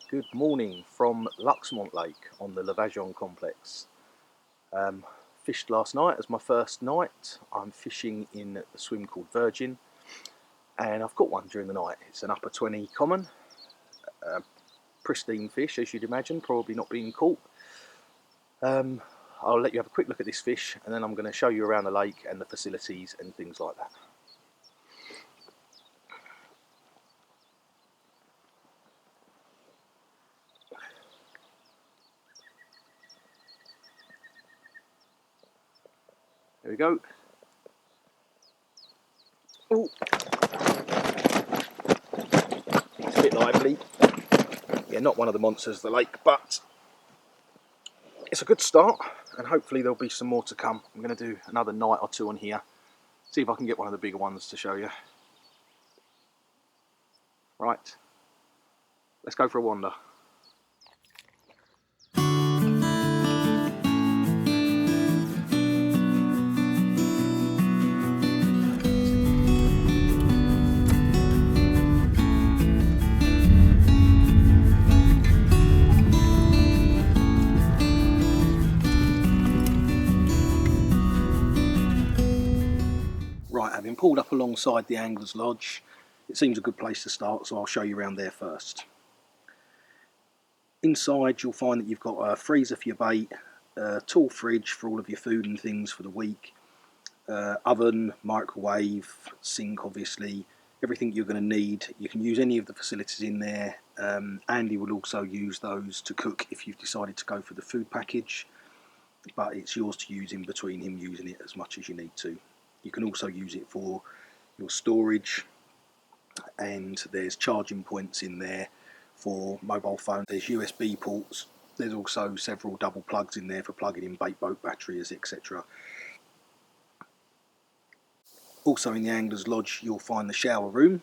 Good morning from Luxemont Lake on the Luxemont complex. Fished last night as my first night. I'm fishing in the swim called Virgin, and I've got one during the night. It's an upper 20 common, pristine fish as you'd imagine, probably not being caught. I'll let you have a quick look at this fish and then I'm going to show you around the lake and the facilities and things like that. There we go. Oh, it's a bit lively. Yeah, not one of the monsters of the lake, but it's a good start, and hopefully there'll be some more to come. I'm going to do another night or two on here, see if I can get one of the bigger ones to show you. Right, let's go for a wander. Right, having pulled up alongside the Angler's Lodge, it seems a good place to start, so I'll show you around there first. Inside you'll find that you've got a freezer for your bait, a tall fridge for all of your food and things for the week, oven, microwave, sink obviously, everything you're going to need. You can use any of the facilities in there. Andy will also use those to cook if you've decided to go for the food package, but it's yours to use in between him using it as much as you need to. You can also use it for your storage, and there's charging points in there for mobile phones. There's USB ports. There's also several double plugs in there for plugging in bait boat batteries, etc. Also in the Angler's Lodge you'll find the shower room.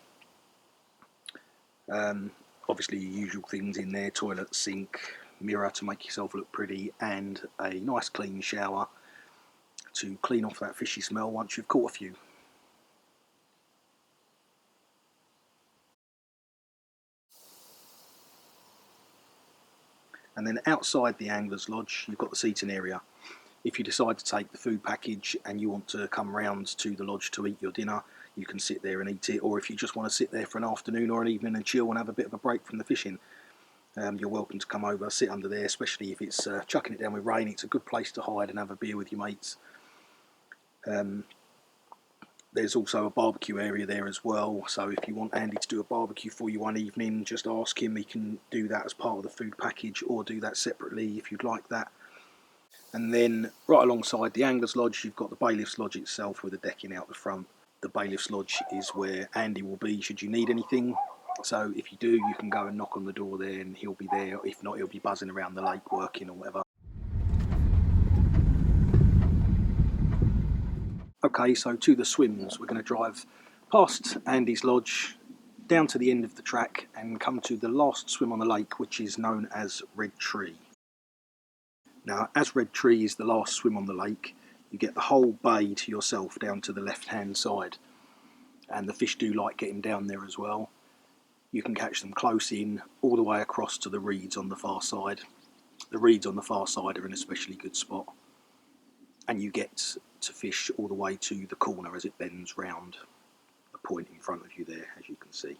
Obviously your usual things in there: toilet, sink, mirror to make yourself look pretty, and a nice clean shower to clean off that fishy smell once you've caught a few. And then outside the Angler's Lodge you've got the seating area. If you decide to take the food package and you want to come round to the lodge to eat your dinner, you can sit there and eat it, or if you just want to sit there for an afternoon or an evening and chill and have a bit of a break from the fishing, you're welcome to come over, sit under there, especially if it's chucking it down with rain. It's a good place to hide and have a beer with your mates. There's also a barbecue area there as well, so if you want Andy to do a barbecue for you one evening, just ask him. He can do that as part of the food package, or do that separately if you'd like that. And then right alongside the Angler's Lodge you've got the Bailiff's Lodge itself with the decking out the front. The Bailiff's Lodge is where Andy will be should you need anything, so if you do, you can go and knock on the door there and he'll be there. If not, he'll be buzzing around the lake working or whatever. Okay, so to the swims. We're going to drive past Andy's Lodge, down to the end of the track, and come to the last swim on the lake, which is known as Red Tree. Now, as Red Tree is the last swim on the lake, you get the whole bay to yourself down to the left-hand side, and the fish do like getting down there as well. You can catch them close in, all the way across to the reeds on the far side. The reeds on the far side are an especially good spot, and you get to fish all the way to the corner as it bends round the point in front of you there, as you can see.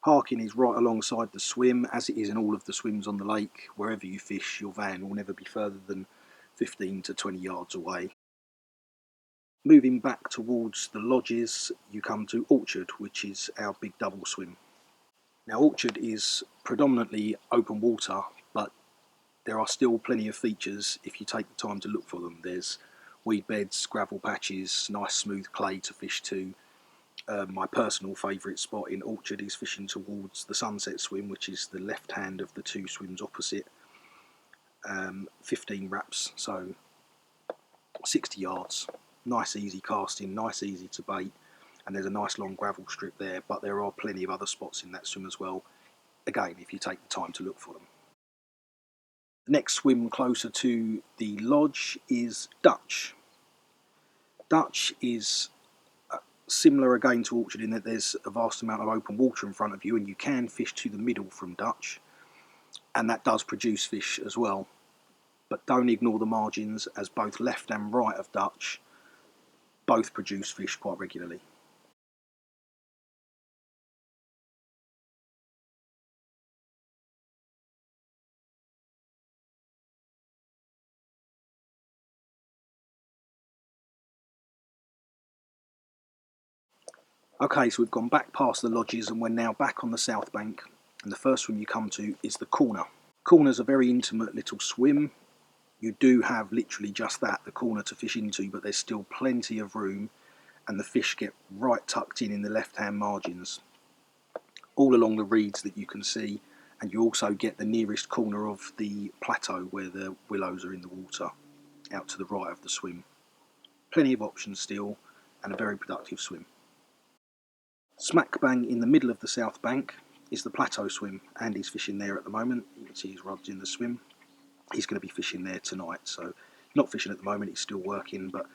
Parking is right alongside the swim, as it is in all of the swims on the lake. Wherever you fish, your van will never be further than 15 to 20 yards away. Moving back towards the lodges, you come to Orchard, which is our big double swim. Now, Orchard is predominantly open water, but there are still plenty of features if you take the time to look for them. There's weed beds, gravel patches, nice smooth clay to fish to. My personal favourite spot in Orchard is fishing towards the sunset swim, which is the left hand of the two swims opposite. 15 wraps, so 60 yards. Nice easy casting, nice easy to bait, and there's a nice long gravel strip there, but there are plenty of other spots in that swim as well, again if you take the time to look for them. The next swim closer to the lodge is Dutch. Dutch is similar again to Orchard in that there's a vast amount of open water in front of you, and you can fish to the middle from Dutch. and that does produce fish as well. But don't ignore the margins, as both left and right of Dutch both produce fish quite regularly. Okay, so we've gone back past the lodges and we're now back on the south bank, and the first swim you come to is the corner. Corner's a very intimate little swim. You do have literally just that, the corner to fish into, but there's still plenty of room, and the fish get right tucked in the left-hand margins, all along the reeds that you can see, and you also get the nearest corner of the plateau where the willows are in the water, out to the right of the swim. Plenty of options still, and a very productive swim. Smack bang in the middle of the south bank is the plateau swim. Andy's fishing there at the moment. You can see his rod's in the swim. He's going to be fishing there tonight, so not fishing at the moment, he's still working, but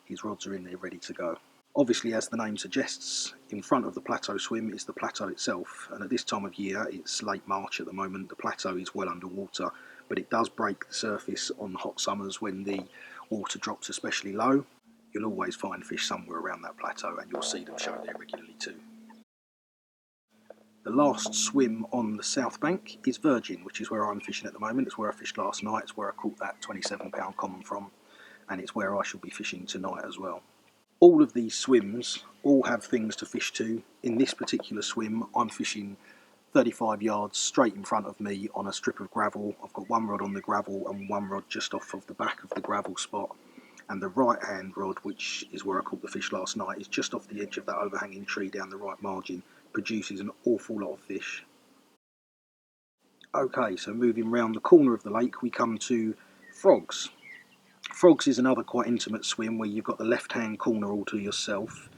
his rods are in there ready to go. Obviously, as the name suggests, in front of the plateau swim is the plateau itself, and at this time of year, it's late March at the moment, the plateau is well underwater, but it does break the surface on hot summers when the water drops especially low. You'll always find fish somewhere around that plateau, and you'll see them show there regularly too. The last swim on the south bank is Virgin, which is where I'm fishing at the moment. It's where I fished last night, it's where I caught that 27-pound common from, and it's where I shall be fishing tonight as well. All of these swims all have things to fish to. In this particular swim, I'm fishing 35 yards straight in front of me on a strip of gravel. I've got one rod on the gravel and one rod just off of the back of the gravel spot. And the right hand rod, which is where I caught the fish last night, is just off the edge of that overhanging tree down the right margin. Produces an awful lot of fish. Okay, so moving round the corner of the lake, we come to frogs. Frogs is another quite intimate swim where you've got the left-hand corner all to yourself.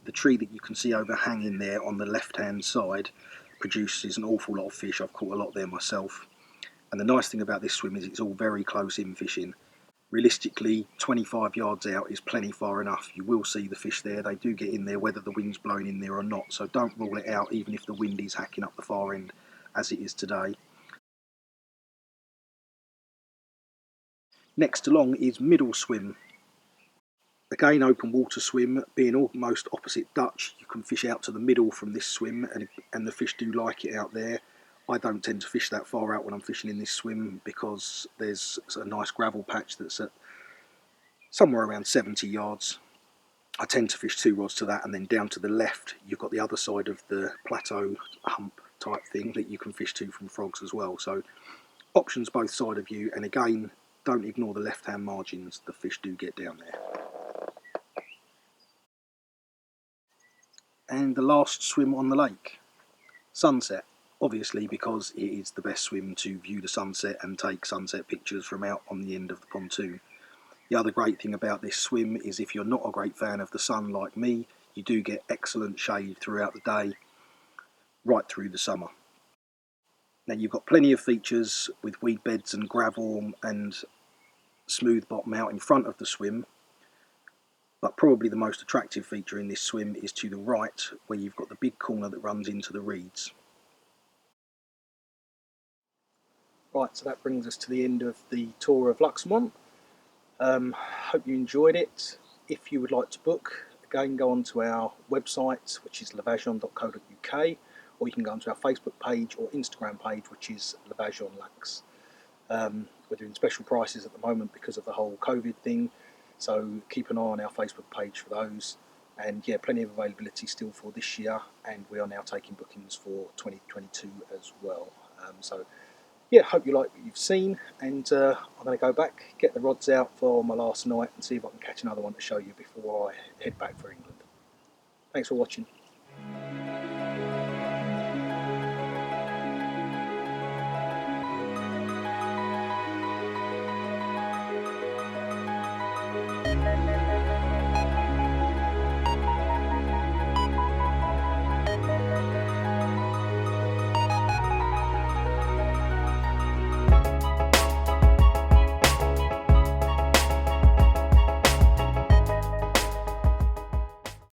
The tree that you can see overhanging there on the left-hand side produces an awful lot of fish. I've caught a lot there myself. And the nice thing about this swim is it's all very close in fishing. Realistically, 25 yards out is plenty far enough. You will see the fish there. They do get in there whether the wind's blowing in there or not, so don't rule it out even if the wind is hacking up the far end as it is today. Next along is middle swim. Again, open water swim, being almost opposite Dutch, you can fish out to the middle from this swim, and the fish do like it out there. I don't tend to fish that far out when I'm fishing in this swim because there's a nice gravel patch that's at somewhere around 70 yards. I tend to fish 2 rods to that, and then down to the left you've got the other side of the plateau hump type thing that you can fish to from frogs as well. So options both side of you, and again, don't ignore the left hand margins, the fish do get down there. And the last swim on the lake, sunset, obviously because it is the best swim to view the sunset and take sunset pictures from out on the end of the pontoon. The other great thing about this swim is if you're not a great fan of the sun like me, you do get excellent shade throughout the day, right through the summer. Now you've got plenty of features with weed beds and gravel and smooth bottom out in front of the swim, but probably the most attractive feature in this swim is to the right, where you've got the big corner that runs into the reeds. Right, so that brings us to the end of the tour of Luxemont. Hope you enjoyed it. If you would like to book, again, go onto our website, which is levageon.co.uk, or you can go onto our Facebook page or Instagram page, which is Levageon Lux. We're doing special prices at the moment because of the whole COVID thing, so keep an eye on our Facebook page for those. And yeah, plenty of availability still for this year, and we are now taking bookings for 2022 as well. So yeah, hope you like what you've seen, and I'm going to go back, get the rods out for my last night, and see if I can catch another one to show you before I head back for England. Thanks for watching.